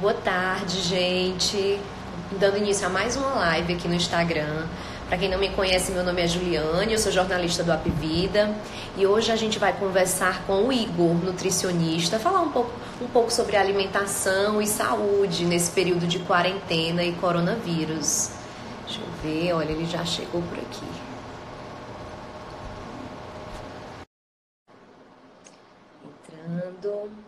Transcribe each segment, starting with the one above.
Boa tarde, gente. Dando início a mais uma live aqui no Instagram. Para quem não me conhece, meu nome é Juliane, eu sou jornalista do Apvida e hoje a gente vai conversar com o Igor, nutricionista, falar um pouco sobre alimentação e saúde nesse período de quarentena e coronavírus. Deixa eu ver, olha, ele já chegou por aqui. Entrando.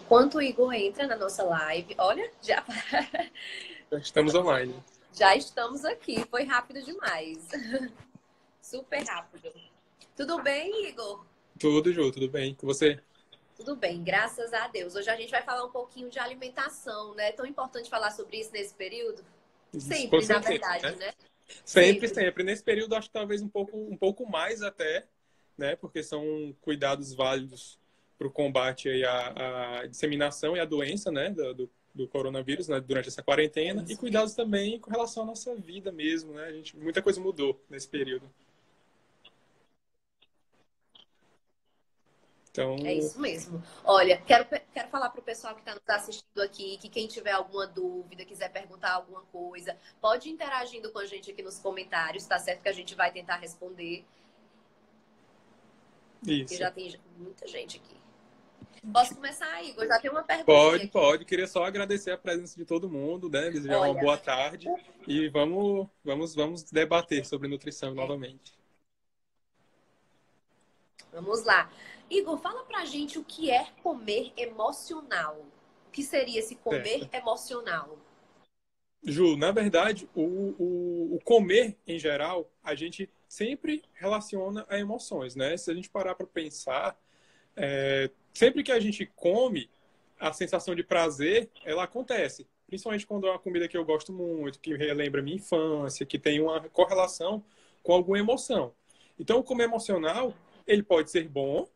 Enquanto o Igor entra na nossa live, olha, já Estamos online. já estamos aqui. Foi rápido demais. Super rápido. Tudo bem, Igor? Tudo, Ju, tudo bem com você? Tudo bem, graças a Deus. Hoje a gente vai falar um pouquinho de alimentação, né? É tão importante falar sobre isso nesse período? Isso, com Sempre, na certeza, verdade, né? né? Sempre, Sempre. sempre. Nesse período, acho que talvez um pouco mais até, né? Porque são cuidados válidos para o combate aí à disseminação e à doença, né? Do coronavírus, né? Durante essa É quarentena. E isso cuidados mesmo. também com relação à nossa vida mesmo, né? Muita coisa mudou nesse período. É Então, isso mesmo. Olha, quero falar para o pessoal que está nos assistindo aqui, que quem tiver alguma dúvida, quiser perguntar alguma coisa, pode ir interagindo com a gente aqui nos comentários, tá certo? Que a gente vai tentar responder. Porque isso. já tem muita gente aqui. Posso começar, Igor? Já tem uma perguntinha Pode, aqui. pode. Queria só agradecer a presença de todo mundo, né? Desejar uma Olha, boa tarde e vamos debater sobre nutrição novamente. vamos lá. Igor, fala pra gente o que é comer emocional. O que seria esse comer Certo. emocional? Ju, na verdade, o comer em geral, a gente sempre relaciona a emoções, né? Se a gente parar para pensar, sempre que a gente come, a sensação de prazer, ela acontece. Principalmente quando é uma comida que eu gosto muito, que relembra minha infância, que tem uma correlação com alguma emoção. Então, o comer emocional, ele pode ser bom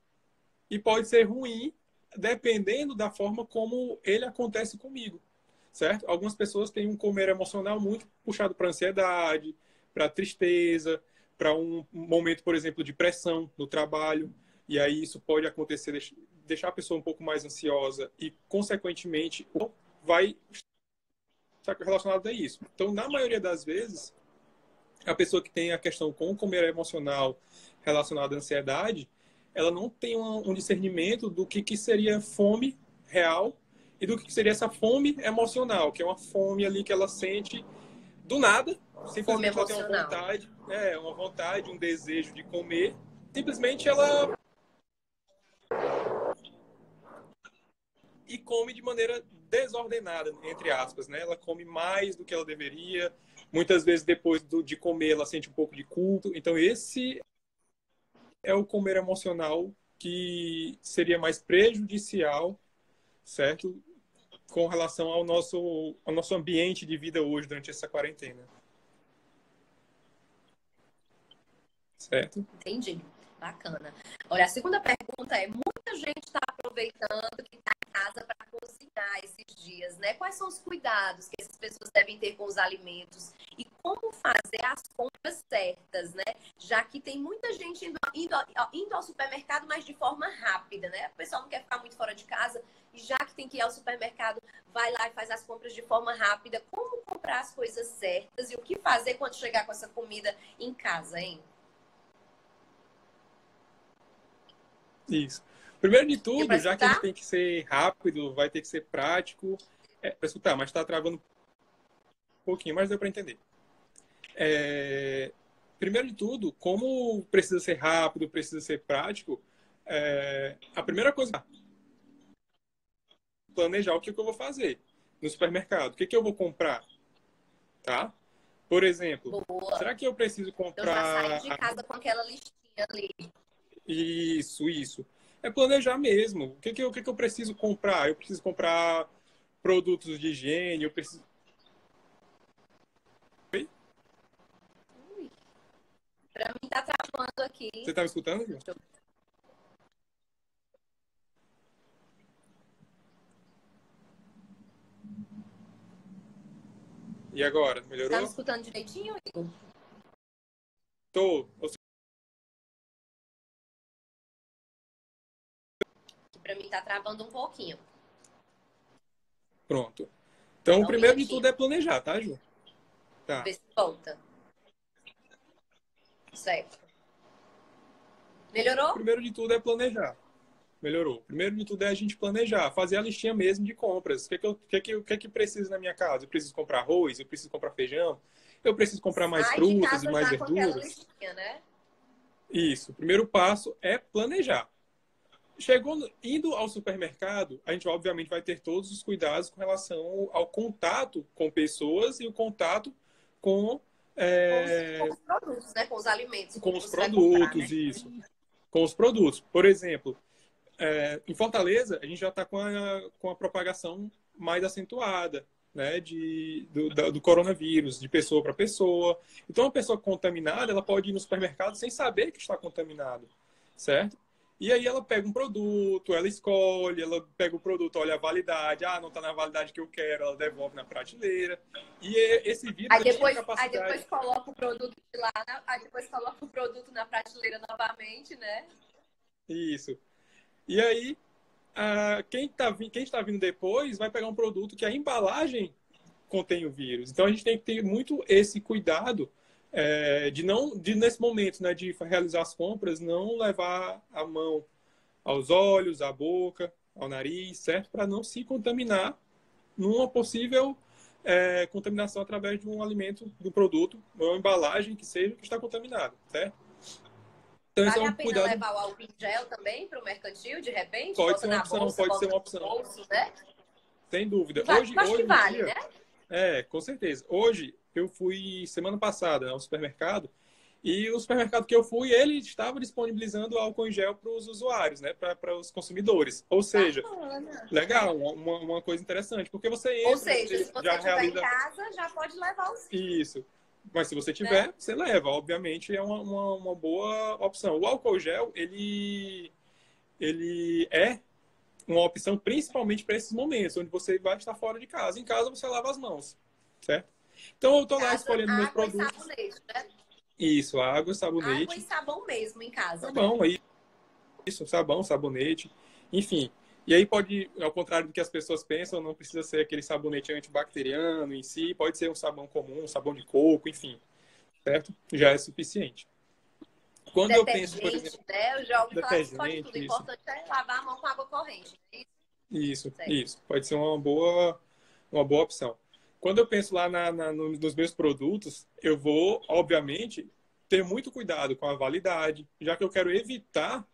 e pode ser ruim, dependendo da forma como ele acontece comigo, certo? Algumas pessoas têm um comer emocional muito puxado para ansiedade, para tristeza, para um momento, por exemplo, de pressão no trabalho, e aí isso pode acontecer, deixar a pessoa um pouco mais ansiosa e, consequentemente, vai estar relacionado a isso. Então, na maioria das vezes, a pessoa que tem a questão com o comer emocional relacionada à ansiedade, ela não tem um discernimento do que seria fome real e do que seria essa fome emocional, que é uma fome ali que ela sente do nada, Fome simplesmente ela tem emocional. uma vontade, um desejo de comer, simplesmente ela e come de maneira desordenada, entre aspas, né? Ela come mais do que ela deveria, muitas vezes depois de comer ela sente um pouco de culto, então esse é o comer emocional que seria mais prejudicial, certo? Com relação ao nosso ambiente de vida hoje, durante essa quarentena. Certo? Entendi. Bacana. Olha, a segunda pergunta é: muita gente está aproveitando que está em casa para cozinhar esses dias, né? Quais são os cuidados que essas pessoas devem ter com os alimentos e como fazer as compras certas, né? Já que tem muita gente indo ao supermercado, mas de forma rápida, né? O pessoal não quer ficar muito fora de casa e já que tem que ir ao supermercado, vai lá e faz as compras de forma rápida. Como comprar as coisas certas e o que fazer quando chegar com essa comida em casa, hein? Isso. Primeiro de Deu para tudo, já que a gente escutar? tem que ser rápido, vai ter que ser prático, para escutar, mas está travando um pouquinho, mas deu para entender. É, primeiro de tudo, como precisa ser rápido, precisa ser prático, a primeira coisa é planejar o que eu vou fazer no supermercado. O que eu vou comprar, tá? Por exemplo, Boa. será que eu preciso Então já sair comprar de casa com aquela listinha ali. isso? É planejar mesmo. O que eu preciso comprar? Eu preciso comprar produtos de higiene, eu preciso... Oi? Ui, pra mim tá travando aqui. Você tá me escutando, João? Deixa eu... E agora? Tá me Melhorou? escutando direitinho, Igor? Tô. Que pra tá travando um pouquinho. Pronto. Então, o Um primeiro de minutinho. tudo é planejar, tá, Ju? Tá. Vê se volta. Certo. Melhorou? Primeiro de tudo é planejar. Melhorou. Primeiro de tudo é a gente planejar, fazer a listinha mesmo de compras. O que precisa na minha casa? Eu preciso comprar arroz, eu preciso comprar feijão, eu preciso comprar mais Sai de frutas e casa mais já com aquela verduras. listinha, né? Isso. O primeiro passo é planejar. Indo ao supermercado, a gente obviamente vai ter todos os cuidados com relação ao contato com pessoas e o contato com, Com os produtos, né? Com os alimentos que com os você vai comprar, produtos, né? isso. Com os produtos. Por exemplo, em Fortaleza, a gente já está com a propagação mais acentuada, né, do coronavírus, de pessoa para pessoa. Então, uma pessoa contaminada, ela pode ir no supermercado sem saber que está contaminada, certo? E aí ela pega um produto, ela escolhe, ela pega o produto, olha a validade, não está na validade que eu quero, ela devolve na prateleira. E esse vírus Aí ele tem a depois capacidade... coloca o produto de lá, aí depois coloca o produto na prateleira novamente, né? Isso. E aí, quem está vindo depois vai pegar um produto que a embalagem contém o vírus. Então a gente tem que ter muito esse cuidado nesse momento, né, de realizar as compras, não levar a mão aos olhos, à boca, ao nariz, certo? Para não se contaminar numa possível contaminação através de um alimento, de um produto, ou uma embalagem que seja que está contaminado, certo? Então esse é Vale um a pena cuidado. levar o álcool em gel também para o mercantil, de repente? Pode ser Bota uma na opção, bolsa, pode ser bota uma no opção, bolso, né? sem dúvida. Acho que Hoje em vale, dia, né? com certeza. Hoje eu fui semana passada ao supermercado e o supermercado que eu fui, ele estava disponibilizando álcool em gel para os usuários, né, para os consumidores. Ou seja, Bacana. legal, uma coisa interessante, porque você Ou entra, seja, você se você já estiver em realiza casa, já pode levar os, isso. Mas se você né? tiver, você leva. Obviamente é uma boa opção. O álcool gel, ele é uma opção principalmente para esses momentos, onde você vai estar fora de casa. Em casa você lava as mãos, certo? Então eu estou lá Casa, escolhendo meus água e produtos. sabonete, né? Isso, água, Água e sabonete, sabão mesmo em casa, né? sabão, isso, sabão, sabonete, enfim. E aí pode, ao contrário do que as pessoas pensam, não precisa ser aquele sabonete antibacteriano em si, pode ser um sabão comum, um sabão de coco, enfim, certo? Já é suficiente. Quando eu penso, por exemplo, Detergente, né? Eu já ouvi falar que isso pode tudo. O detergente, isso, importante é lavar a mão com água corrente. Né? isso, Certo. isso, pode ser uma boa opção. Quando eu penso lá nos meus produtos, eu vou, obviamente, ter muito cuidado com a validade, já que eu quero evitar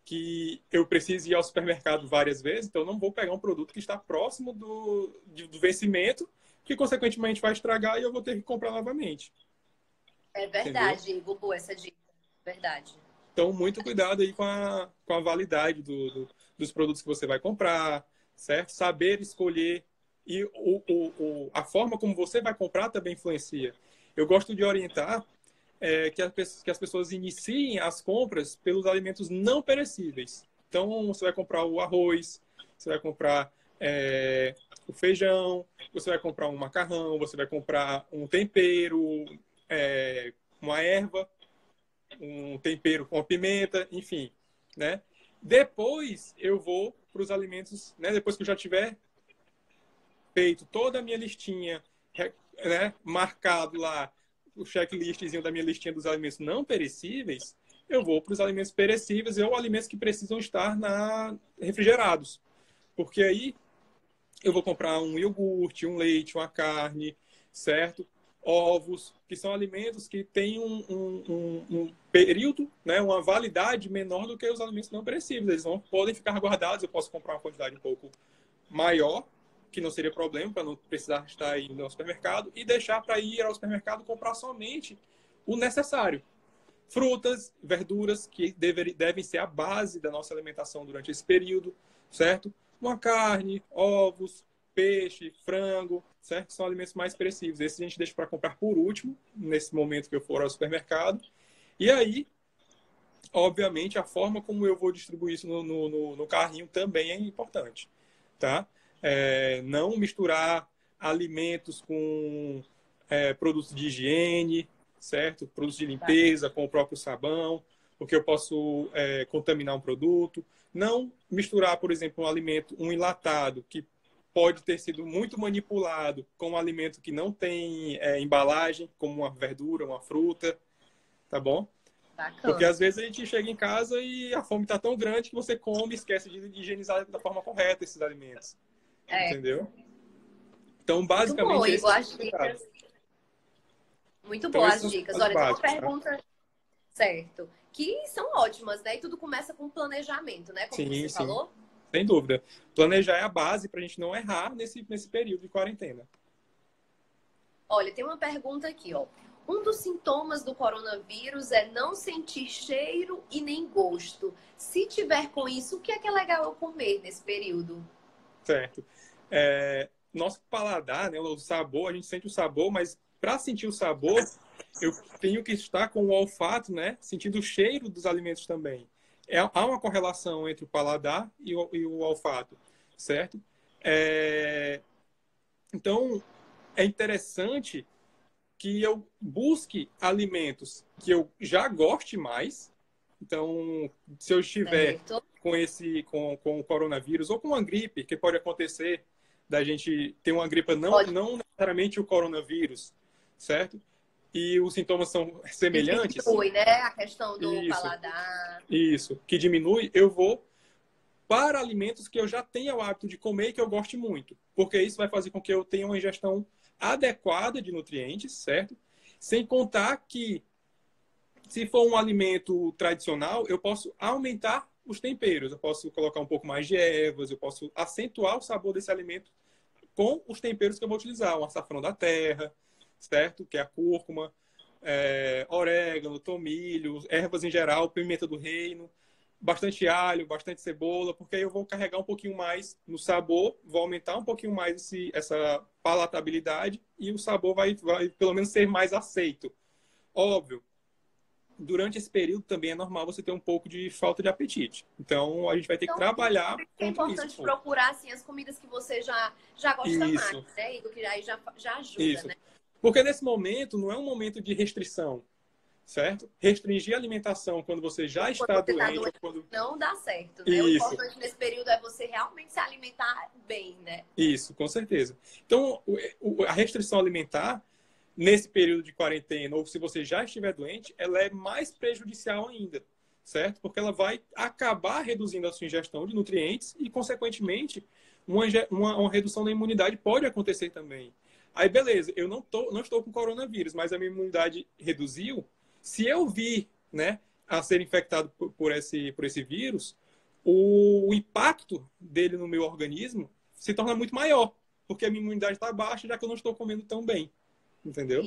que eu precise ir ao supermercado várias vezes, então eu não vou pegar um produto que está próximo do vencimento, que consequentemente vai estragar e eu vou ter que comprar novamente. É Entendeu? verdade, Gugu, essa dica. Verdade. Então, muito cuidado aí com a validade dos produtos que você vai comprar, certo? Saber escolher e a forma como você vai comprar também influencia. Eu gosto de orientar que as pessoas iniciem as compras pelos alimentos não perecíveis. Então, você vai comprar o arroz, você vai comprar o feijão, você vai comprar um macarrão, você vai comprar um tempero, uma erva, um tempero com pimenta, enfim, né? Depois eu vou para os alimentos, né? Depois que eu já tiver feito toda a minha listinha, né? Marcado lá o checklistzinho da minha listinha dos alimentos não perecíveis, eu vou para os alimentos perecíveis ou alimentos que precisam estar refrigerados. Porque aí eu vou comprar um iogurte, um leite, uma carne, certo? Ovos, que são alimentos que têm um período, né, uma validade menor do que os alimentos não perecíveis. Eles não podem ficar guardados, eu posso comprar uma quantidade um pouco maior, que não seria problema, para não precisar estar indo ao supermercado, e deixar para ir ao supermercado comprar somente o necessário. Frutas, verduras, que devem ser a base da nossa alimentação durante esse período, certo? Uma carne, ovos, peixe, frango, certo? São alimentos mais perecíveis. Esses a gente deixa para comprar por último, nesse momento que eu for ao supermercado. E aí, obviamente, a forma como eu vou distribuir isso no carrinho também é importante, tá? Não misturar alimentos com produtos de higiene, certo? Produtos de limpeza com o próprio sabão, porque eu posso contaminar um produto. Não misturar, por exemplo, um alimento, um enlatado, que pode ter sido muito manipulado com um alimento que não tem embalagem, como uma verdura, uma fruta, tá bom? Porque Bacana. às vezes a gente chega em casa e a fome está tão grande que você come e esquece de higienizar da forma correta esses alimentos. É, Entendeu? Então, muito bom, basicamente, Igor, esses as são os cuidados. dicas. Muito Então, esses boas são os dicas. cuidados Olha, tem uma básicos, tá? pergunta, certo, que são ótimas, né? E tudo começa com planejamento, né? Como Sim, você sim. falou. Sem dúvida. Planejar é a base para a gente não errar nesse período de quarentena. Olha, tem uma pergunta aqui, ó. Um dos sintomas do coronavírus é não sentir cheiro e nem gosto. Se tiver com isso, o que é legal eu comer nesse período? Certo. Nosso paladar, né, o sabor, a gente sente o sabor, mas para sentir o sabor, eu tenho que estar com o olfato, né, sentindo o cheiro dos alimentos também. Há uma correlação entre o paladar e o olfato, certo? É, então, é interessante que eu busque alimentos que eu já goste mais. Então, se eu estiver Certo. com o coronavírus ou com uma gripe, que pode acontecer da gente ter uma gripe, Pode não necessariamente o coronavírus, certo? E os sintomas são que semelhantes, diminui, né? A questão do isso, paladar. isso, que diminui, eu vou para alimentos que eu já tenha o hábito de comer e que eu goste muito, porque isso vai fazer com que eu tenha uma ingestão adequada de nutrientes, certo? Sem contar que, se for um alimento tradicional, eu posso aumentar os temperos, eu posso colocar um pouco mais de ervas, eu posso acentuar o sabor desse alimento com os temperos que eu vou utilizar, o açafrão da terra, certo? Que é a cúrcuma, orégano, tomilho, ervas em geral, pimenta do reino, bastante alho, bastante cebola, porque aí eu vou carregar um pouquinho mais no sabor, vou aumentar um pouquinho mais essa palatabilidade e o sabor vai pelo menos ser mais aceito. Óbvio, durante esse período também é normal você ter um pouco de falta de apetite. Então a gente vai ter que Então, trabalhar é contra isso um importante pouco. procurar assim, as comidas que você já gosta mais, Isso, né? E do que aí já ajuda, isso. né? Porque nesse momento não é um momento de restrição, certo? Restringir a alimentação quando você já Quando está você está doente ou doente, quando... não dá certo, né? O Isso, importante nesse período é você realmente se alimentar bem, né? isso, com certeza. Então, a restrição alimentar, nesse período de quarentena, ou se você já estiver doente, ela é mais prejudicial ainda, certo? Porque ela vai acabar reduzindo a sua ingestão de nutrientes e, consequentemente, uma redução da imunidade pode acontecer também. Aí, beleza, eu não estou com coronavírus, mas a minha imunidade reduziu. Se eu vir, né, a ser infectado por esse vírus, o impacto dele no meu organismo se torna muito maior, porque a minha imunidade está baixa, já que eu não estou comendo tão bem. Entendeu?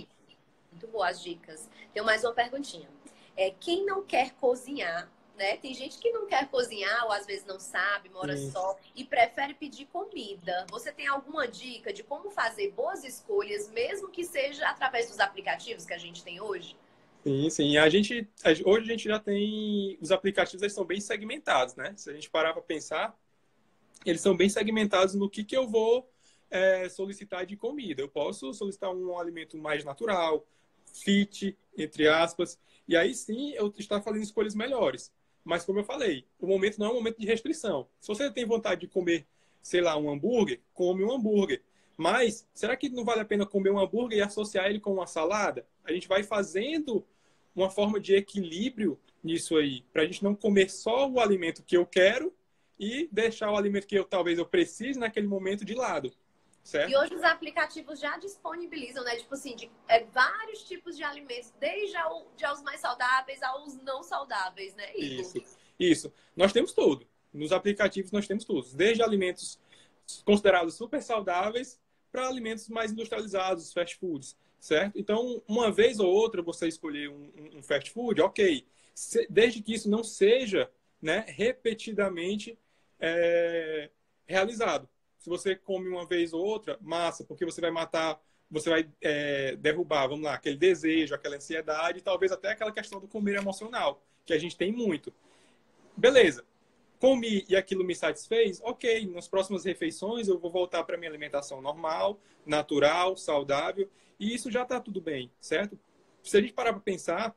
Muito boas dicas. Tem mais uma perguntinha. Quem não quer cozinhar, né? Tem gente que não quer cozinhar, ou às vezes não sabe, mora Sim, só e prefere pedir comida. Você tem alguma dica de como fazer boas escolhas, mesmo que seja através dos aplicativos que a gente tem hoje? sim. Sim. Hoje a gente já tem. Os aplicativos, eles são bem segmentados, né? Se a gente parar para pensar, eles são bem segmentados no que eu vou solicitar de comida. Eu posso solicitar um alimento mais natural, fit, entre aspas, e aí sim eu estar fazendo escolhas melhores. Mas como eu falei, o momento não é um momento de restrição. Se você tem vontade de comer, sei lá, um hambúrguer, come um hambúrguer. Mas será que não vale a pena comer um hambúrguer e associar ele com uma salada? A gente vai fazendo uma forma de equilíbrio nisso aí, para a gente não comer só o alimento que eu quero e deixar o alimento que talvez eu precise naquele momento de lado, E certo? hoje os aplicativos já disponibilizam, né? Tipo assim, vários tipos de alimentos, desde aos mais saudáveis aos não saudáveis, né, Igor? Isso, isso. Nós temos tudo. Nos aplicativos nós temos tudo, desde alimentos considerados super saudáveis para alimentos mais industrializados, fast foods, certo? Então, uma vez ou outra você escolher um fast food, ok. Desde que isso não seja, né, repetidamente realizado. Se você come uma vez ou outra, massa, porque você vai matar, você vai derrubar, vamos lá, aquele desejo, aquela ansiedade, e talvez até aquela questão do comer emocional, que a gente tem muito. Beleza. Comi e aquilo me satisfez, ok. Nas próximas refeições eu vou voltar para minha alimentação normal, natural, saudável, e isso já está tudo bem, certo? Se a gente parar para pensar,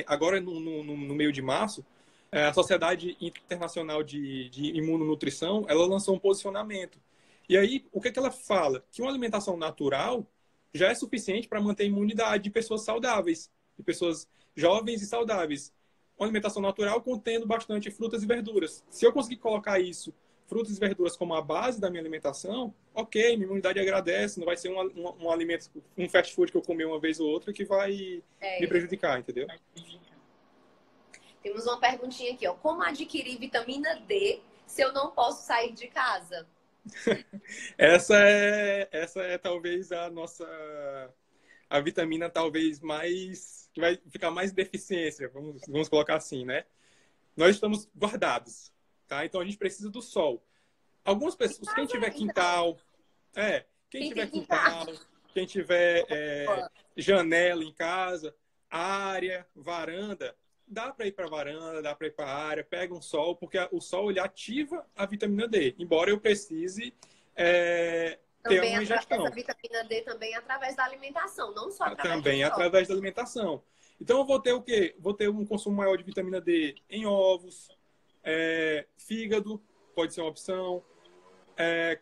agora no meio de março, A Sociedade Internacional de Imunonutrição, ela lançou um posicionamento. E aí, o que ela fala? Que uma alimentação natural já é suficiente para manter a imunidade de pessoas saudáveis, de pessoas jovens e saudáveis. Uma alimentação natural contendo bastante frutas e verduras. Se eu conseguir colocar isso, frutas e verduras, como a base da minha alimentação, ok, minha imunidade agradece, não vai ser um alimento, um fast food que eu comer uma vez ou outra que vai me prejudicar, entendeu? Temos uma perguntinha aqui, ó. Como adquirir vitamina D se eu não posso sair de casa? Essa é talvez a vitamina talvez mais que vai ficar mais em deficiência, vamos colocar assim, né? Nós estamos guardados, tá? Então a gente precisa do sol. Algumas pessoas, quem tiver quintal, quem tiver quintal, quem tiver janela em casa, área, varanda, dá para ir para a varanda, dá para ir para a área, pega um sol, porque o sol ele ativa a vitamina D, embora eu precise ter uma ingestão. Essa vitamina D também através da alimentação, não só através também através da alimentação. Então eu vou ter o quê? Vou ter um consumo maior de vitamina D em ovos, fígado, pode ser uma opção,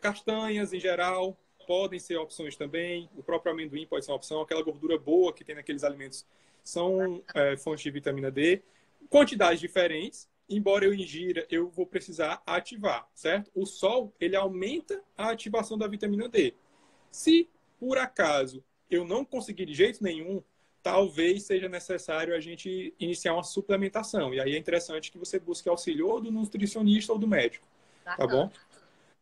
castanhas em geral, podem ser opções também, o próprio amendoim pode ser uma opção, aquela gordura boa que tem naqueles alimentos são fontes de vitamina D, quantidades diferentes, embora eu ingira, eu vou precisar ativar, certo? O sol, ele aumenta a ativação da vitamina D. Se, por acaso, eu não conseguir de jeito nenhum, talvez seja necessário a gente iniciar uma suplementação. E aí é interessante que você busque auxílio ou do nutricionista ou do médico, tá bom?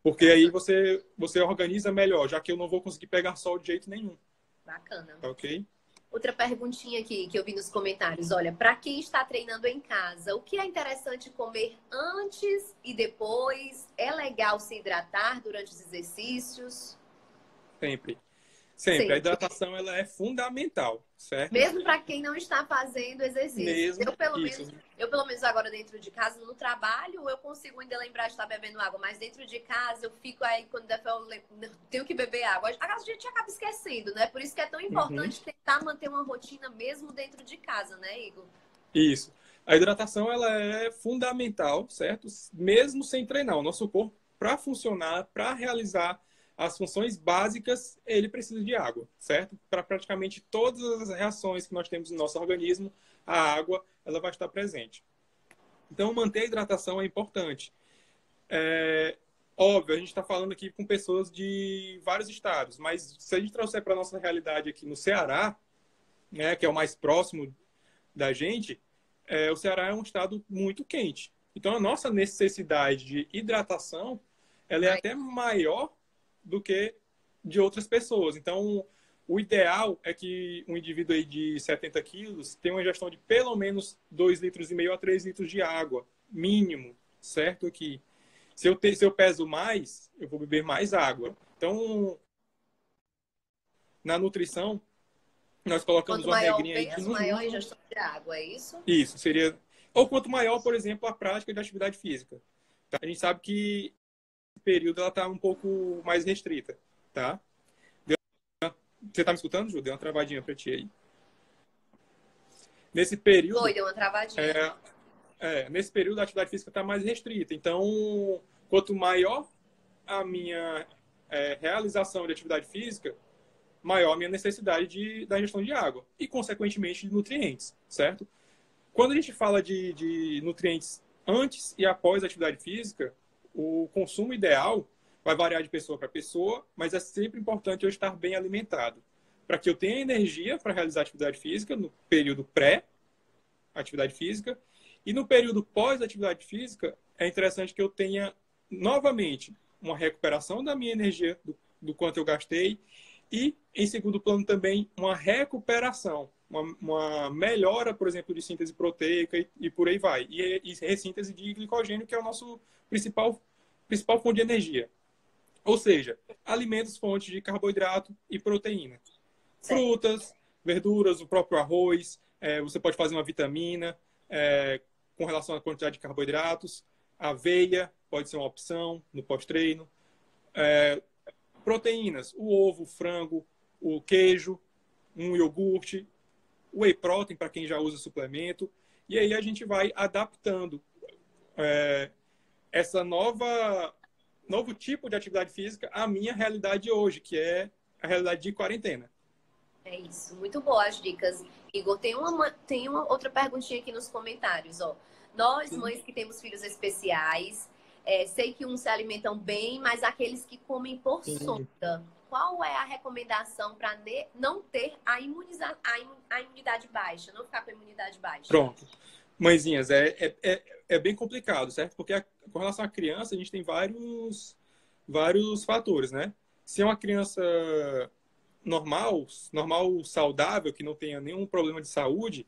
Porque aí você organiza melhor, já que eu não vou conseguir pegar sol de jeito nenhum. Bacana. Tá ok? Outra perguntinha aqui que eu vi nos comentários. Olha, para quem está treinando em casa, o que é interessante comer antes e depois? É legal se hidratar durante os exercícios? Sempre. A hidratação ela é fundamental, certo? Mesmo para quem não está fazendo exercício. Eu, pelo menos, agora dentro de casa, no trabalho, eu consigo ainda lembrar de estar bebendo água, mas dentro de casa eu fico aí, quando eu tenho que beber água. A gente acaba esquecendo, né? Por isso que é tão importante tentar manter uma rotina mesmo dentro de casa, né, Igor? Isso. A hidratação ela é fundamental, certo? Mesmo sem treinar. O nosso corpo, para funcionar, para realizar as funções básicas, ele precisa de água, certo? Para praticamente todas as reações que nós temos no nosso organismo, a água ela vai estar presente. Então, manter a hidratação é importante. Óbvio, a gente está falando aqui com pessoas de vários estados, mas se a gente trouxer para a nossa realidade aqui no Ceará, né, que é o mais próximo da gente, o Ceará é um estado muito quente. Então, a nossa necessidade de hidratação ela é até maior do que de outras pessoas. Então, o ideal é que um indivíduo aí de 70 quilos tenha uma ingestão de pelo menos 2,5 litros a 3 litros de água, mínimo, certo? Que se eu peso mais, eu vou beber mais água. Então, na nutrição, nós colocamos uma regrinha aí de no maior a ingestão de água, é isso? Isso, seria... Ou quanto maior, por exemplo, a prática de atividade física. Tá? A gente sabe que período ela está um pouco mais restrita, tá? Você tá me escutando, Ju? Deu uma travadinha para ti aí. Nesse período... Deu uma travadinha. Nesse período a atividade física está mais restrita. Então, quanto maior a minha realização de atividade física, maior a minha necessidade da ingestão de água e, consequentemente, de nutrientes, certo? Quando a gente fala de nutrientes antes e após a atividade física, o consumo ideal vai variar de pessoa para pessoa, mas é sempre importante eu estar bem alimentado, para que eu tenha energia para realizar atividade física no período pré-atividade física e no período pós-atividade física é interessante que eu tenha novamente uma recuperação da minha energia, do quanto eu gastei e, em segundo plano, também uma recuperação, uma melhora, por exemplo, de síntese proteica e por aí vai. E ressíntese de glicogênio, que é o nosso principal fonte de energia. Ou seja, alimentos, fontes de carboidrato e proteína. Frutas, verduras, o próprio arroz, você pode fazer uma vitamina com relação à quantidade de carboidratos. Aveia pode ser uma opção no pós-treino. Proteínas, o ovo, o frango, o queijo, um iogurte, whey protein para quem já usa suplemento. E aí a gente vai adaptando essa novo tipo de atividade física à minha realidade hoje, que é a realidade de quarentena. É isso, muito boas dicas. Igor, tem uma outra perguntinha aqui nos comentários, ó. Nós, Sim. mães que temos filhos especiais, sei que uns se alimentam bem, mas aqueles que comem por sonda, qual é a recomendação para não ter a imunidade baixa, não ficar com a imunidade baixa? Pronto. Mãezinhas, é bem complicado, certo? Porque com relação à criança, a gente tem vários fatores, né? Se é uma criança normal, saudável, que não tenha nenhum problema de saúde,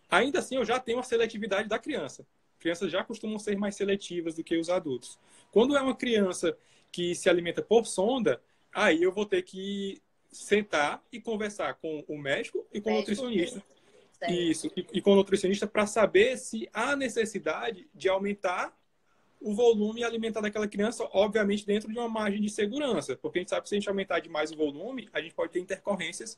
ainda assim eu já tenho a seletividade da criança. Crianças já costumam ser mais seletivas do que os adultos. Quando é uma criança que se alimenta por sonda, aí eu vou ter que sentar e conversar com o médico e com o nutricionista. Isso, e com o nutricionista para saber se há necessidade de aumentar o volume alimentar daquela criança, obviamente dentro de uma margem de segurança, porque a gente sabe que se a gente aumentar demais o volume, a gente pode ter intercorrências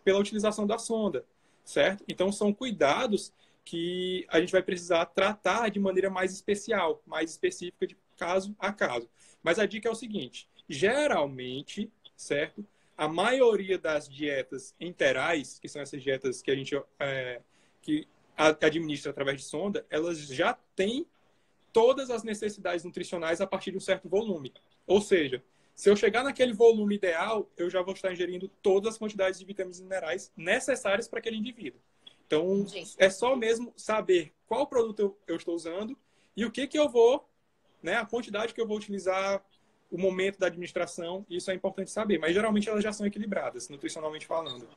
pela utilização da sonda, certo? Então são cuidados que a gente vai precisar tratar de maneira mais especial, mais específica de caso a caso. Mas a dica é o seguinte, geralmente, certo? A maioria das dietas enterais, que são essas dietas que a gente que administra através de sonda, elas já têm todas as necessidades nutricionais a partir de um certo volume. Ou seja, se eu chegar naquele volume ideal, eu já vou estar ingerindo todas as quantidades de vitaminas e minerais necessárias para aquele indivíduo. Então, é só mesmo saber qual produto eu estou usando e o que eu vou, né, a quantidade que eu vou utilizar, o momento da administração, isso é importante saber. Mas, geralmente, elas já são equilibradas, nutricionalmente falando.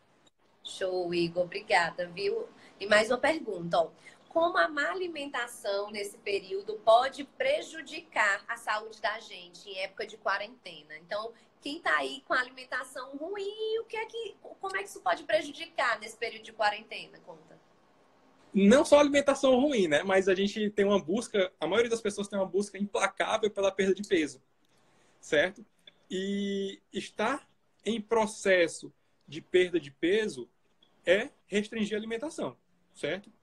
Show, Igor. Obrigada, viu? E mais uma pergunta, ó. Como a má alimentação nesse período pode prejudicar a saúde da gente em época de quarentena? Então, quem tá aí com a alimentação ruim, como é que isso pode prejudicar nesse período de quarentena? Conta. Não só alimentação ruim, né? Mas a gente tem uma busca, a maioria das pessoas tem uma busca implacável pela perda de peso, certo? E estar em processo de perda de peso é restringir a alimentação, certo?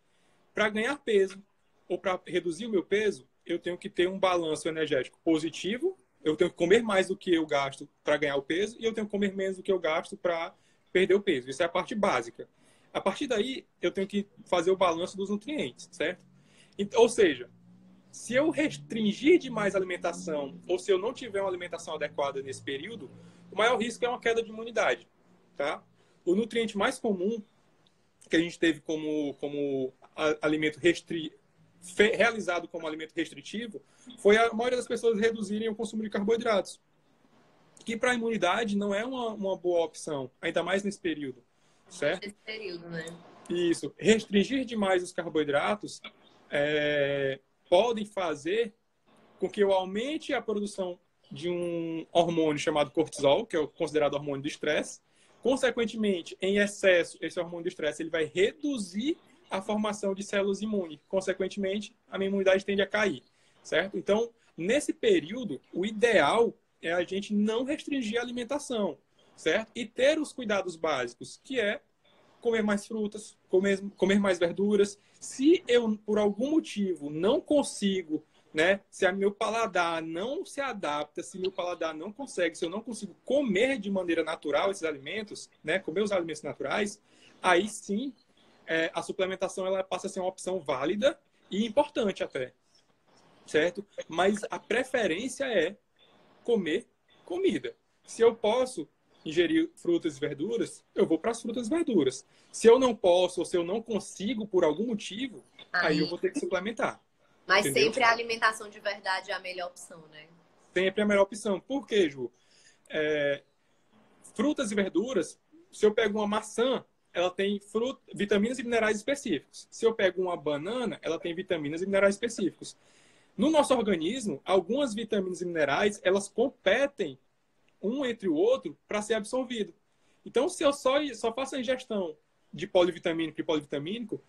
Para ganhar peso ou para reduzir o meu peso, eu tenho que ter um balanço energético positivo, eu tenho que comer mais do que eu gasto para ganhar o peso e eu tenho que comer menos do que eu gasto para perder o peso. Isso é a parte básica. A partir daí, eu tenho que fazer o balanço dos nutrientes, certo? Ou seja, se eu restringir demais a alimentação ou se eu não tiver uma alimentação adequada nesse período, o maior risco é uma queda de imunidade, tá? O nutriente mais comum que a gente teve como alimento realizado como alimento restritivo foi a maioria das pessoas reduzirem o consumo de carboidratos, que para a imunidade não é uma boa opção, ainda mais nesse período, certo? Nesse período, né? Isso. Restringir demais os carboidratos podem fazer com que eu aumente a produção de um hormônio chamado cortisol, que é considerado hormônio do estresse. Consequentemente, em excesso, esse hormônio do estresse ele vai reduzir a formação de células imunes. Consequentemente, a minha imunidade tende a cair, certo? Então, nesse período, o ideal é a gente não restringir a alimentação, certo? E ter os cuidados básicos, que é comer mais frutas, comer mais verduras. Se eu, por algum motivo, não consigo, né? Se meu paladar não se adapta, se meu paladar não consegue, se eu não consigo comer de maneira natural esses alimentos, né? Comer os alimentos naturais, aí sim a suplementação ela passa a ser uma opção válida e importante até, certo? Mas a preferência é comer comida. Se eu posso ingerir frutas e verduras, eu vou para as frutas e verduras. Se eu não posso ou se eu não consigo por algum motivo, aí eu vou ter que suplementar. Mas entendeu? sempre a alimentação de verdade é a melhor opção, né? Sempre a melhor opção. Por quê, Ju? Frutas e verduras, se eu pego uma maçã, ela tem vitaminas e minerais específicos. Se eu pego uma banana, ela tem vitaminas e minerais específicos. No nosso organismo, algumas vitaminas e minerais, elas competem um entre o outro para ser absorvido. Então, se eu só faço a ingestão de polivitamínico e polivitamínico,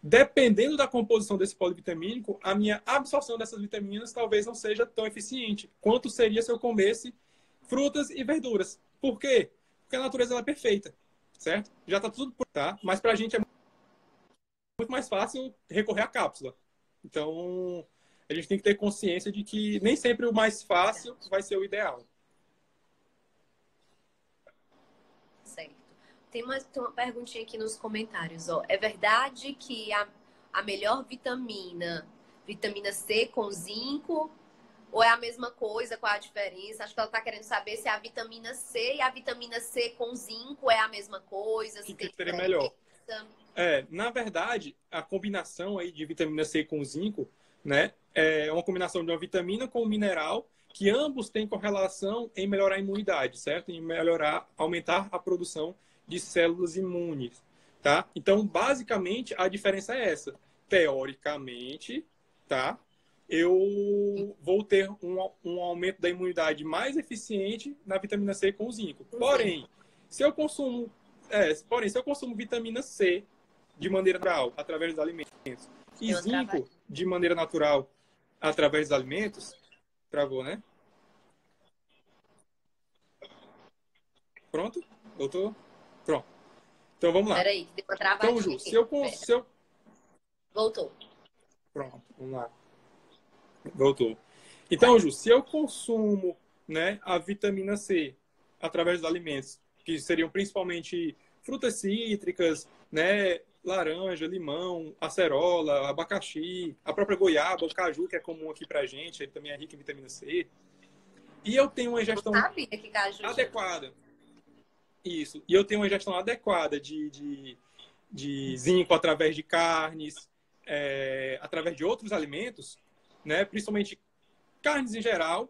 dependendo da composição desse polivitamínico, a minha absorção dessas vitaminas talvez não seja tão eficiente quanto seria se eu comesse frutas e verduras. Por quê? Porque a natureza ela é perfeita, certo? Já está tudo por tá, mas para a gente é muito mais fácil recorrer à cápsula. Então, a gente tem que ter consciência de que nem sempre o mais fácil vai ser o ideal. Certo. Tem uma perguntinha aqui nos comentários, ó. É verdade que a melhor vitamina C com zinco, ou é a mesma coisa, qual é a diferença? Acho que ela está querendo saber se a vitamina C e a vitamina C com zinco é a mesma coisa, se tem seria melhor? diferença. Na verdade, a combinação aí de vitamina C com zinco, né, é uma combinação de uma vitamina com um mineral que ambos têm correlação em melhorar a imunidade, certo? Em aumentar a produção de células imunes, tá? Então, basicamente, a diferença é essa. Teoricamente, tá? Eu vou ter um aumento da imunidade mais eficiente na vitamina C com zinco. Porém, se eu consumo vitamina C de maneira natural, através dos alimentos, e zinco de maneira natural, através dos alimentos, travou, né? Pronto? Voltou? Pronto. Então, vamos lá. Peraí, que deu uma travadinha. Então, Ju, se eu... Voltou. Pronto, vamos lá. Voltou. Então, Ju, se eu consumo, né, a vitamina C através dos alimentos, que seriam principalmente frutas cítricas, né, laranja, limão, acerola, abacaxi, a própria goiaba, o caju, que é comum aqui pra gente, ele também é rico em vitamina C. E eu tenho uma ingestão adequada. Isso. E eu tenho uma ingestão adequada de zinco através de carnes, através de outros alimentos, né, principalmente carnes em geral,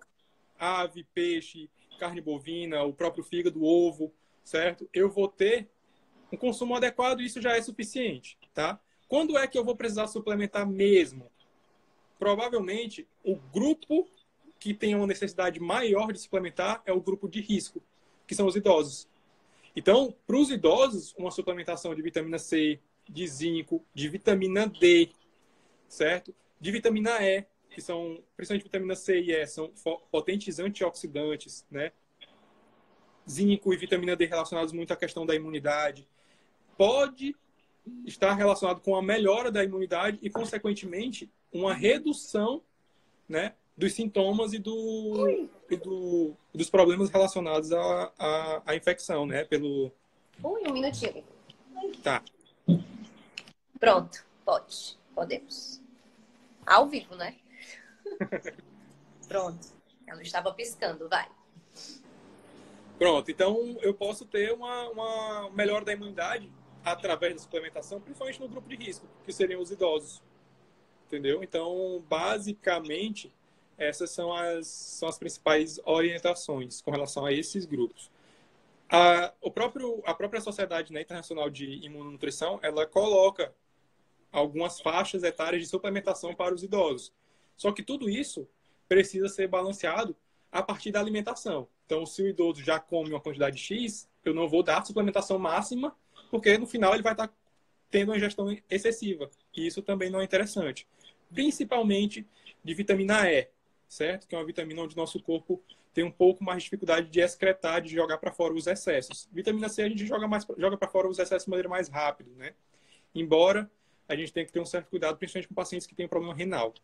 ave, peixe, carne bovina, o próprio fígado, ovo, certo? Eu vou ter um consumo adequado e isso já é suficiente, tá? Quando é que eu vou precisar suplementar mesmo? Provavelmente, o grupo que tem uma necessidade maior de suplementar é o grupo de risco, que são os idosos. Então, para os idosos, uma suplementação de vitamina C, de zinco, de vitamina D, certo? De vitamina E, que são, principalmente vitamina C e E, são potentes antioxidantes, né? Zinco e vitamina D relacionados muito à questão da imunidade. Pode estar relacionado com a melhora da imunidade e, consequentemente, uma redução, né, dos sintomas e dos problemas relacionados à infecção, né? Um minutinho. Tá. Pronto, podemos. Ao vivo, né? Pronto. Ela estava piscando, vai. Pronto, então eu posso ter uma melhora da imunidade através da suplementação, principalmente no grupo de risco, que seriam os idosos. Entendeu? Então, basicamente, essas são as principais orientações com relação a esses grupos. A própria Sociedade, né, Internacional de Imunonutrição, ela coloca algumas faixas etárias de suplementação para os idosos. Só que tudo isso precisa ser balanceado a partir da alimentação. Então, se o idoso já come uma quantidade X, eu não vou dar a suplementação máxima, porque no final ele vai estar tendo uma ingestão excessiva. E isso também não é interessante. Principalmente de vitamina E, certo? Que é uma vitamina onde o nosso corpo tem um pouco mais de dificuldade de excretar, de jogar para fora os excessos. Vitamina C a gente joga para fora os excessos de maneira mais rápida, né? Embora a gente tenha que ter um certo cuidado, principalmente com pacientes que têm problema renal.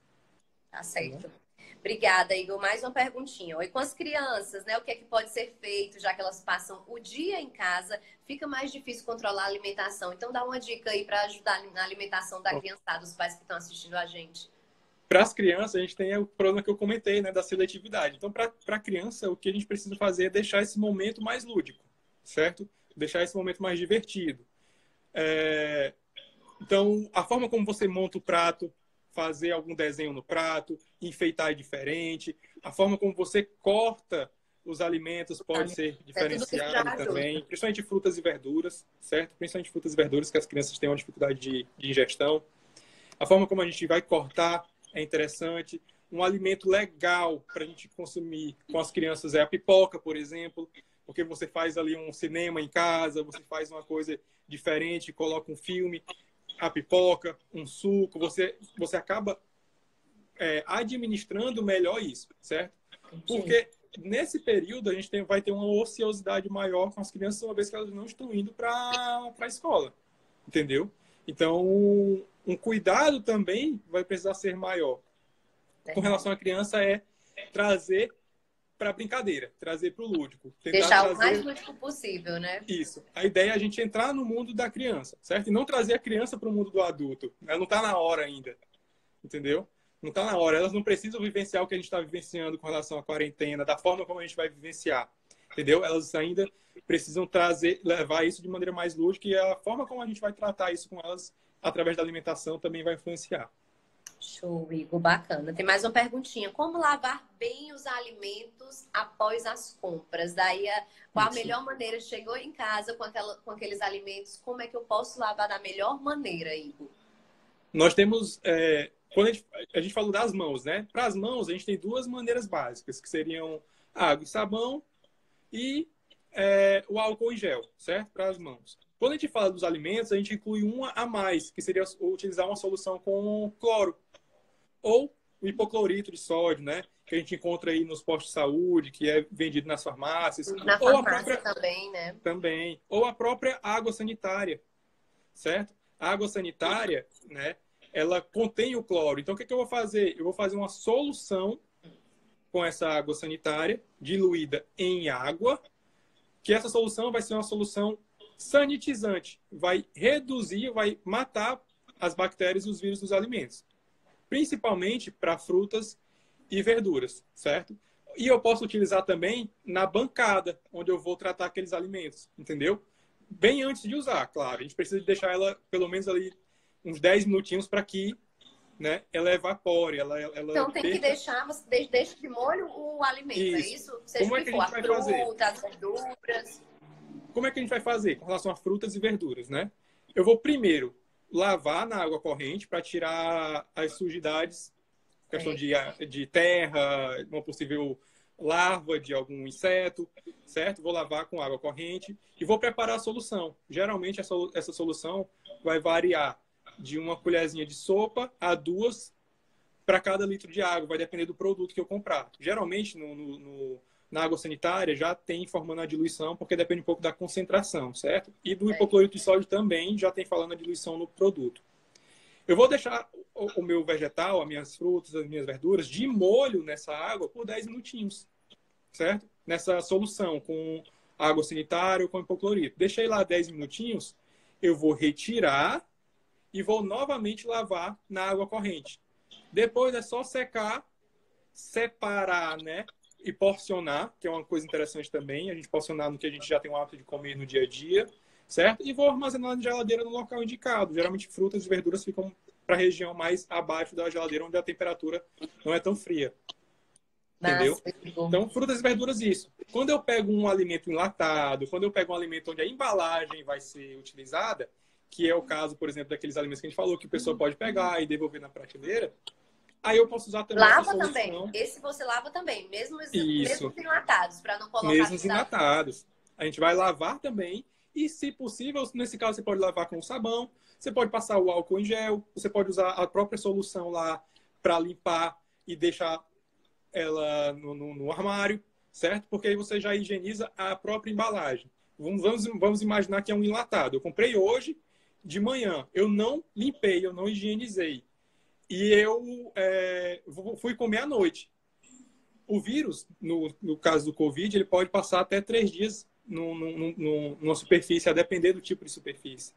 Tá certo. Obrigada, Igor. Mais uma perguntinha. E com as crianças, né? O que é que pode ser feito, já que elas passam o dia em casa, fica mais difícil controlar a alimentação. Então, dá uma dica aí para ajudar na alimentação da criançada, dos pais que estão assistindo a gente. Para as crianças, a gente tem o problema que eu comentei, né, da seletividade. Então, para a criança, o que a gente precisa fazer é deixar esse momento mais lúdico, certo? Deixar esse momento mais divertido. Então, a forma como você monta o prato, fazer algum desenho no prato, enfeitar é diferente. A forma como você corta os alimentos pode ser diferenciada também, principalmente frutas e verduras, certo? Principalmente frutas e verduras, que as crianças têm uma dificuldade de ingestão. A forma como a gente vai cortar é interessante. Um alimento legal para a gente consumir com as crianças é a pipoca, por exemplo, porque você faz ali um cinema em casa, você faz uma coisa diferente, coloca um filme, a pipoca, um suco, você acaba administrando melhor isso, certo? Porque nesse período a gente vai ter uma ociosidade maior com as crianças, uma vez que elas não estão indo para a escola, entendeu? Então, um cuidado também vai precisar ser maior. com relação à criança é trazer para brincadeira, trazer para o lúdico. Deixar o mais lúdico possível, né? Isso. A ideia é a gente entrar no mundo da criança, certo? E não trazer a criança para o mundo do adulto. Ela não está na hora ainda, entendeu? Não está na hora. Elas não precisam vivenciar o que a gente está vivenciando com relação à quarentena, da forma como a gente vai vivenciar, entendeu? Elas ainda precisam levar isso de maneira mais lúdica e a forma como a gente vai tratar isso com elas através da alimentação também vai influenciar. Show, Igor, bacana. Tem mais uma perguntinha. Como lavar bem os alimentos após as compras? Daí, qual a melhor maneira? Chegou em casa com aqueles alimentos, como é que eu posso lavar da melhor maneira, Igor? Nós temos... quando a gente falou das mãos, né? Para as mãos, a gente tem duas maneiras básicas, que seriam água e sabão e o álcool em gel, certo? Para as mãos. Quando a gente fala dos alimentos, a gente inclui uma a mais, que seria utilizar uma solução com cloro. Ou o hipoclorito de sódio, né? Que a gente encontra aí nos postos de saúde, que é vendido nas farmácias. Na ou farmácia também, né? Também. Ou a própria água sanitária, certo? A água sanitária, né? Ela contém o cloro. Então, o que eu vou fazer? Eu vou fazer uma solução com essa água sanitária, diluída em água, que essa solução vai ser uma solução sanitizante. Vai reduzir, vai matar as bactérias e os vírus dos alimentos. Principalmente para frutas e verduras, certo? E eu posso utilizar também na bancada, onde eu vou tratar aqueles alimentos, entendeu? Bem antes de usar, claro. A gente precisa deixar ela pelo menos ali uns 10 minutinhos para que, né, ela evapore. Então tem que deixar, você deixa de molho o alimento, isso. É isso? Seja como é que a gente vai fazer? Frutas, verduras. Como é que a gente vai fazer com relação a frutas e verduras, né? Eu vou primeiro lavar na água corrente para tirar as sujidades, questão de terra, uma possível larva de algum inseto, certo? Vou lavar com água corrente e vou preparar a solução. Geralmente essa solução vai variar de uma colherzinha de sopa a 2 para cada litro de água, vai depender do produto que eu comprar. Geralmente na água sanitária já tem informando a diluição, porque depende um pouco da concentração, certo? E do hipoclorito de sódio também já tem falando a diluição no produto. Eu vou deixar o meu vegetal, as minhas frutas, as minhas verduras, de molho nessa água por 10 minutinhos, certo? Nessa solução com água sanitária ou com hipoclorito. Deixei lá 10 minutinhos, eu vou retirar e vou novamente lavar na água corrente. Depois é só secar, separar, né? E porcionar, que é uma coisa interessante também, a gente porcionar no que a gente já tem o hábito de comer no dia a dia, certo? E vou armazenar na geladeira no local indicado. Geralmente frutas e verduras ficam para a região mais abaixo da geladeira, onde a temperatura não é tão fria. Entendeu? Então, frutas e verduras, isso. Quando eu pego um alimento enlatado, quando eu pego um alimento onde a embalagem vai ser utilizada, que é o caso, por exemplo, daqueles alimentos que a gente falou, que a pessoa pode pegar e devolver na prateleira, aí eu posso usar também essa solução. Também. Esse você lava também, mesmo enlatados, para não colocar... Mesmo enlatados. A gente vai lavar também. E, se possível, nesse caso, você pode lavar com sabão. Você pode passar o álcool em gel. Você pode usar a própria solução lá para limpar e deixar ela no armário, certo? Porque aí você já higieniza a própria embalagem. Vamos imaginar que é um enlatado. Eu comprei hoje, de manhã. Eu não limpei, eu não higienizei. E eu fui comer à noite. O vírus, no caso do Covid, ele pode passar até 3 dias numa superfície, a depender do tipo de superfície.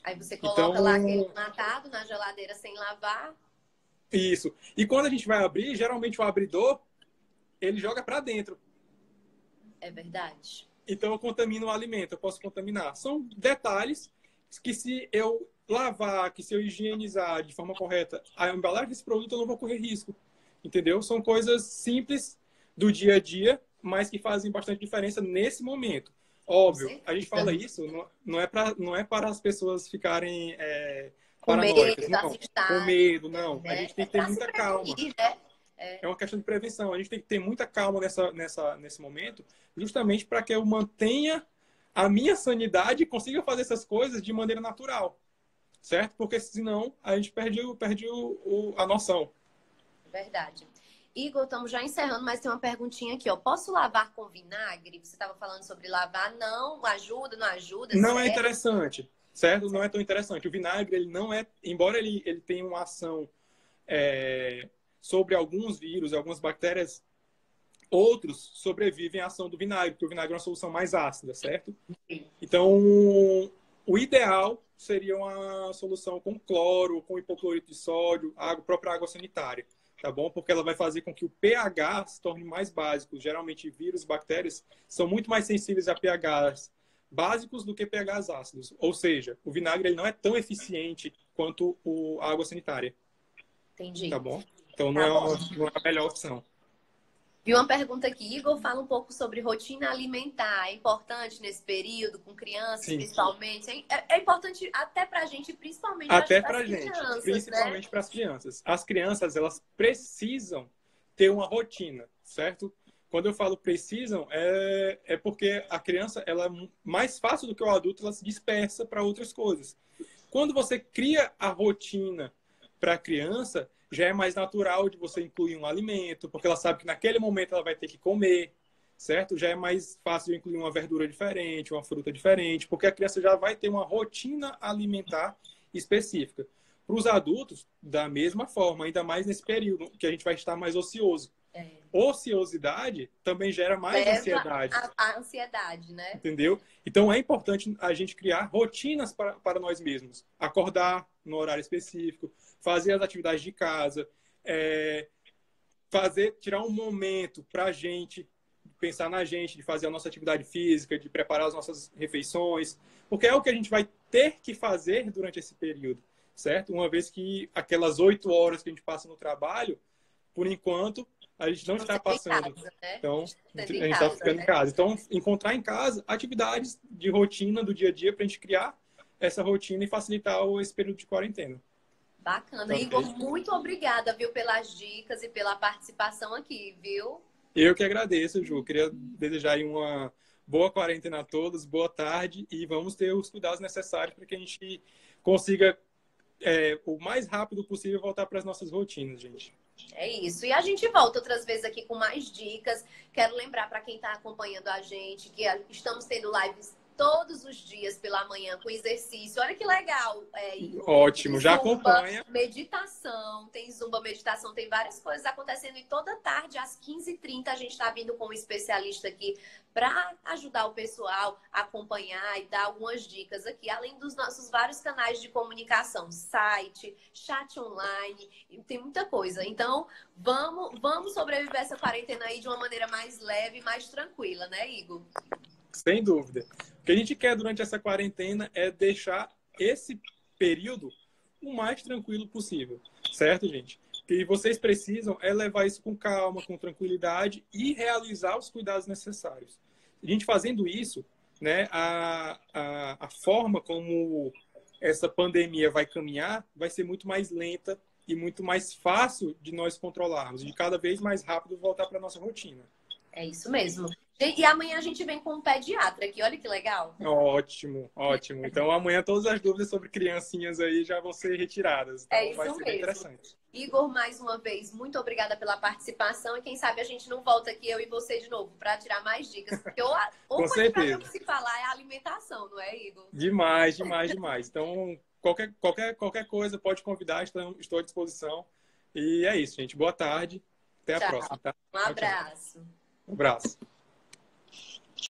Aí você coloca lá aquele enlatado na geladeira sem lavar. Isso. E quando a gente vai abrir, geralmente o abridor, ele joga para dentro. É verdade. Então eu contamino o alimento, eu posso contaminar. São detalhes que se eu lavar, que se eu higienizar de forma correta a embalagem desse produto, eu não vou correr risco. Entendeu? São coisas simples do dia a dia, mas que fazem bastante diferença nesse momento. Óbvio, a gente fala isso, não é para as pessoas ficarem paranoicas, não. Com medo, não. A gente tem que ter muita calma. É uma questão de prevenção. A gente tem que ter muita calma nesse momento, justamente para que eu mantenha a minha sanidade e consiga fazer essas coisas de maneira natural. Certo? Porque senão a gente perde a noção. Verdade. Igor, estamos já encerrando, mas tem uma perguntinha aqui, ó. Posso lavar com vinagre? Você estava falando sobre lavar, não ajuda, não ajuda? Não é interessante, certo? Não é tão interessante. O vinagre, ele não é, embora ele tenha uma ação sobre alguns vírus, algumas bactérias, outros sobrevivem à ação do vinagre, porque o vinagre é uma solução mais ácida, certo? Então, o ideal seria uma solução com cloro, com hipoclorito de sódio, própria água sanitária, tá bom? Porque ela vai fazer com que o pH se torne mais básico. Geralmente, vírus, bactérias são muito mais sensíveis a pHs básicos do que pHs ácidos. Ou seja, o vinagre ele não é tão eficiente quanto a água sanitária. Entendi. Tá bom? Então, Tá não é a melhor opção. Vi uma pergunta aqui, Igor, fala um pouco sobre rotina alimentar. É importante nesse período, com crianças, sim, principalmente? É importante até pra gente, principalmente até para as gente, crianças, principalmente, né? Para as crianças. As crianças, elas precisam ter uma rotina, certo? Quando eu falo precisam, é porque a criança, ela é mais fácil do que o adulto, ela se dispersa para outras coisas. Quando você cria a rotina para a criança, já é mais natural de você incluir um alimento, porque ela sabe que naquele momento ela vai ter que comer, certo? Já é mais fácil de incluir uma verdura diferente, uma fruta diferente, porque a criança já vai ter uma rotina alimentar específica. Para os adultos, da mesma forma, ainda mais nesse período que a gente vai estar mais ocioso. Ociosidade também gera mais ansiedade. A ansiedade, né? Entendeu? Então é importante a gente criar rotinas para nós mesmos. Acordar no horário específico, fazer as atividades de casa, tirar um momento para a gente pensar na gente, de fazer a nossa atividade física, de preparar as nossas refeições, porque é o que a gente vai ter que fazer durante esse período, certo? Uma vez que aquelas 8 horas que a gente passa no trabalho, por enquanto, a gente não está passando. Casa, né? Então, a gente está ficando em casa. Então, encontrar em casa atividades de rotina do dia a dia para a gente criar essa rotina e facilitar esse período de quarentena. Bacana. Igor, muito obrigada, viu, pelas dicas e pela participação aqui, viu? Eu que agradeço, Ju. Queria desejar aí uma boa quarentena a todos, boa tarde e vamos ter os cuidados necessários para que a gente consiga, o mais rápido possível, voltar para as nossas rotinas, gente. É isso. E a gente volta outras vezes aqui com mais dicas. Quero lembrar para quem está acompanhando a gente que estamos tendo lives todos os dias pela manhã com exercício. Olha que legal. Ótimo, já zumba, acompanha. Meditação, tem zumba, meditação, tem várias coisas acontecendo. E toda tarde, às 15h30, a gente está vindo com um especialista aqui para ajudar o pessoal a acompanhar e dar algumas dicas aqui, além dos nossos vários canais de comunicação, site, chat online, tem muita coisa. Então, vamos sobreviver essa quarentena aí de uma maneira mais leve, mais tranquila, né, Igor? Sem dúvida. O que a gente quer durante essa quarentena é deixar esse período o mais tranquilo possível, certo, gente? O que vocês precisam é levar isso com calma, com tranquilidade e realizar os cuidados necessários. A gente fazendo isso, né, a forma como essa pandemia vai caminhar vai ser muito mais lenta e muito mais fácil de nós controlarmos, de cada vez mais rápido voltar para a nossa rotina. É isso mesmo. E amanhã a gente vem com um pediatra aqui, olha que legal. Ótimo, ótimo. Então amanhã todas as dúvidas sobre criancinhas aí já vão ser retiradas. Então, isso vai ser bem interessante. Igor, mais uma vez, muito obrigada pela participação e quem sabe a gente não volta aqui, eu e você de novo, para tirar mais dicas. Porque com certeza. Que se falar é alimentação, não é, Igor? Demais, demais, demais. Então, qualquer coisa pode convidar, estou à disposição. E é isso, gente. Boa tarde. Até a próxima, tá? Um abraço. Um abraço.